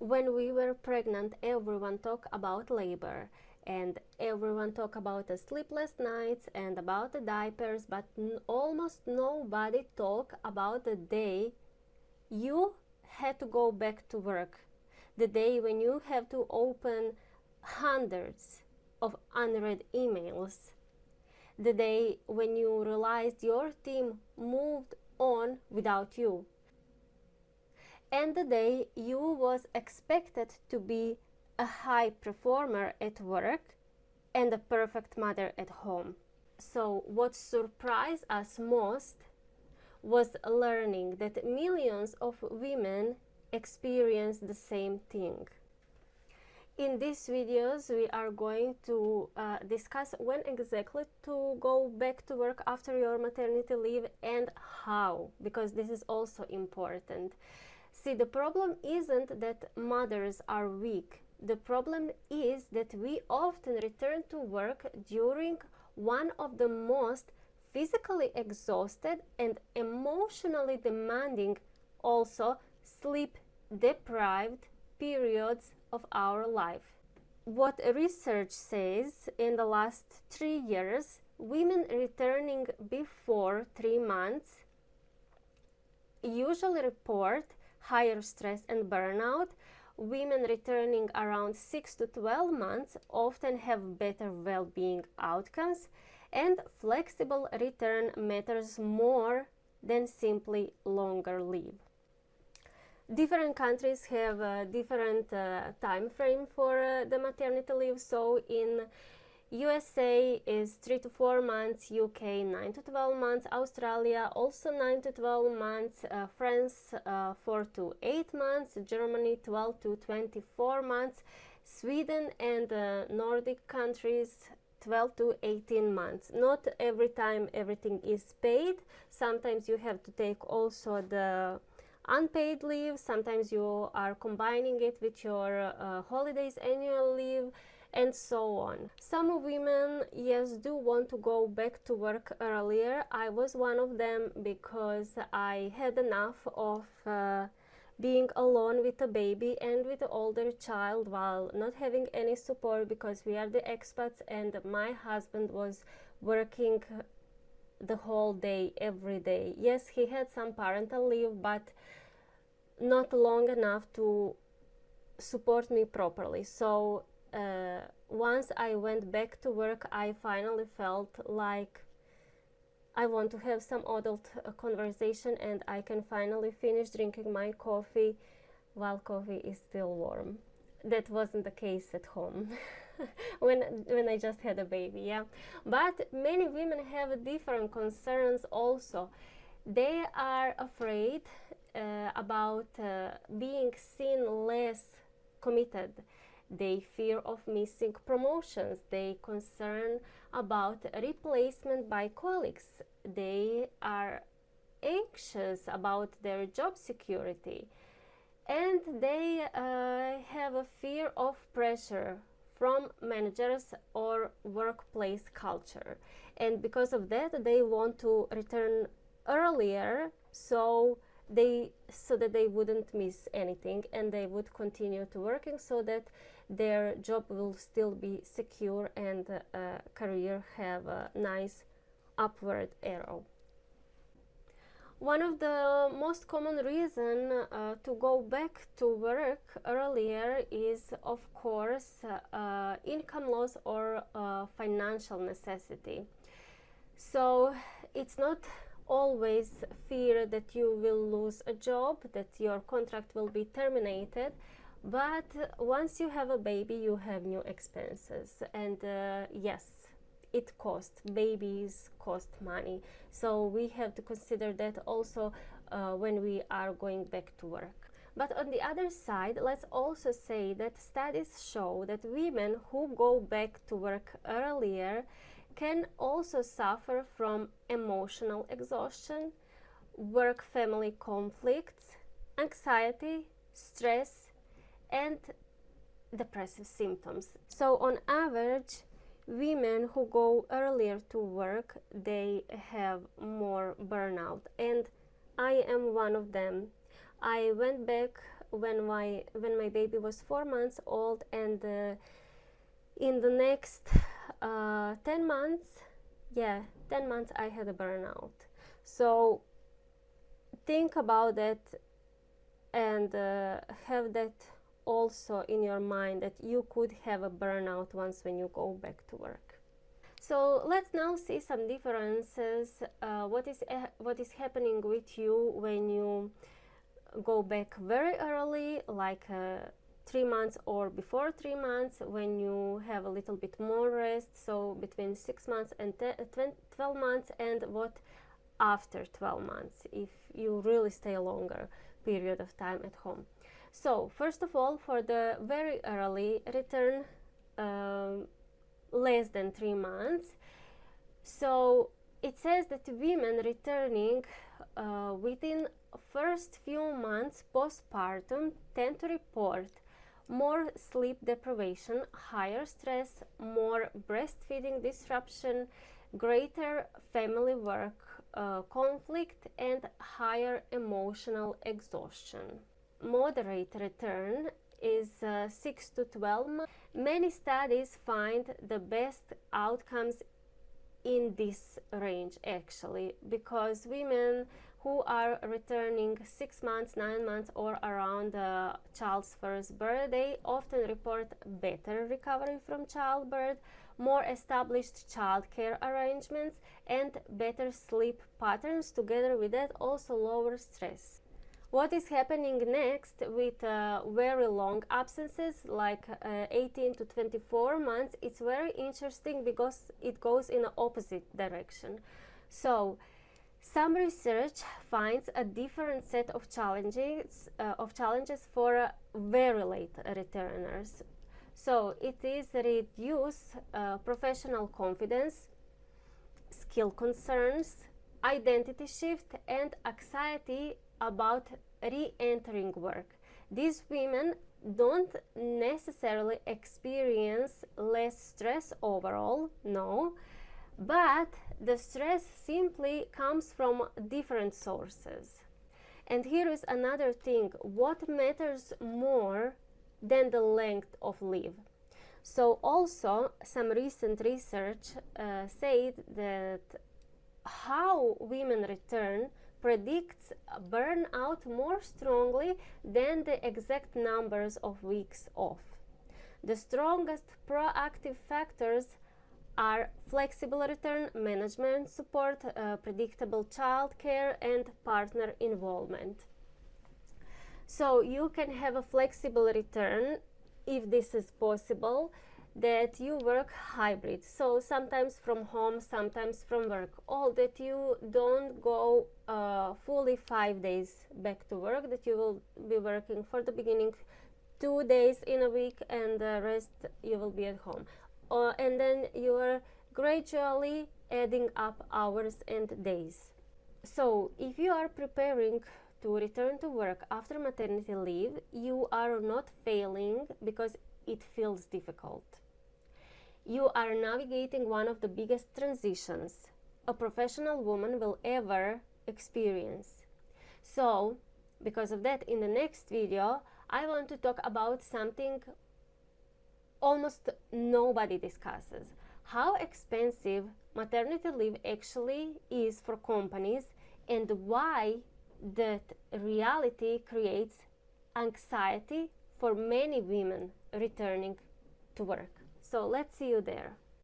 When we were pregnant, everyone talked about labor and everyone talked about the sleepless nights and about the diapers, but almost nobody talked about the day you had to go back to work, the day when you have to open hundreds of unread emails, the day when you realized your team moved on without you, and the day you was expected to be a high performer at work and a perfect mother at home. So what surprised us most was learning that millions of women experience the same thing. In these videos we are going to discuss when exactly to go back to work after your maternity leave and how, because this is also important. See, the problem isn't that mothers are weak. The problem is that we often return to work during one of the most physically exhausted and emotionally demanding, also sleep deprived periods of our life. What research says, in the last 3 years, women returning before 3 months usually report higher stress and burnout. Women returning around 6 to 12 months often have better well-being outcomes, and flexible return matters more than simply longer leave. Different countries have a different time frame for the maternity leave. So in USA is 3 to 4 months, UK 9 to 12 months, Australia also 9 to 12 months, France 4 to 8 months, Germany 12 to 24 months, Sweden and Nordic countries 12 to 18 months. Not every time everything is paid. Sometimes you have to take also the unpaid leave, sometimes you are combining it with your holidays, annual leave, and so on. Some women, yes, do want to go back to work earlier. I was one of them because I had enough of being alone with a baby and with an older child while not having any support, because we are the expats and my husband was working the whole day, every day. Yes, he had some parental leave, but not long enough to support me properly. So once I went back to work, I finally felt like I want to have some adult conversation and I can finally finish drinking my coffee while coffee is still warm. That wasn't the case at home when I just had a baby, yeah. But many women have different concerns also. They are afraid about being seen less committed. They fear of missing promotions. They concern about replacement by colleagues. They are anxious about their job security. And they have a fear of pressure from managers or workplace culture. And because of that, they want to return earlier so that they wouldn't miss anything and they would continue to working so that their job will still be secure and career have a nice upward arrow. One of the most common reasons to go back to work earlier is, of course, income loss or financial necessity. So it's not always fear that you will lose a job, that your contract will be terminated, but once you have a baby you have new expenses, and yes, it costs. Babies cost money, so we have to consider that also when we are going back to work. But on the other side, let's also say that studies show that women who go back to work earlier can also suffer from emotional exhaustion, work-family conflicts, anxiety, stress, and depressive symptoms. So on average, women who go earlier to work, they have more burnout, and I am one of them. I went back when my baby was 4 months old, and in the next 10 months, 10 months I had a burnout. So think about that, and have that also in your mind, that you could have a burnout once when you go back to work. So let's now see some differences, what is happening with you when you go back very early, like 3 months, or before 3 months, when you have a little bit more rest, so between 6 months and 12 months, and what after 12 months, if you really stay a longer period of time at home. So first of all, for the very early return, less than 3 months, so it says that women returning within first few months postpartum tend to report more sleep deprivation, higher stress, more breastfeeding disruption, greater family work conflict, and higher emotional exhaustion. Moderate return is 6 to 12 months. Many studies find the best outcomes in this range, actually, because women who are returning 6 months, 9 months, or around the child's first birthday often report better recovery from childbirth, more established childcare arrangements, and better sleep patterns. Together with that, also lower stress. What is happening next with very long absences, like 18 to 24 months, it's very interesting because it goes in the opposite direction. So some research finds a different set of challenges for very late returners. So it is reduced professional confidence, skill concerns, identity shift, and anxiety about re-entering work. These women don't necessarily experience less stress overall, no, but the stress simply comes from different sources. And here is another thing: what matters more than the length of leave? So also some recent research said that how women return predicts burnout more strongly than the exact numbers of weeks off. The strongest proactive factors are flexible return, management support, predictable childcare, and partner involvement. So you can have a flexible return if this is possible, that you work hybrid, so sometimes from home, sometimes from work, or that you don't go fully 5 days back to work, that you will be working for the beginning 2 days in a week, and the rest you will be at home, and then you are gradually adding up hours and days. So if you are preparing to return to work after maternity leave, you are not failing because it feels difficult. You are navigating one of the biggest transitions a professional woman will ever experience. So, because of that, in the next video, I want to talk about something almost nobody discusses: how expensive maternity leave actually is for companies, and why that reality creates anxiety for many women returning to work. So let's see you there.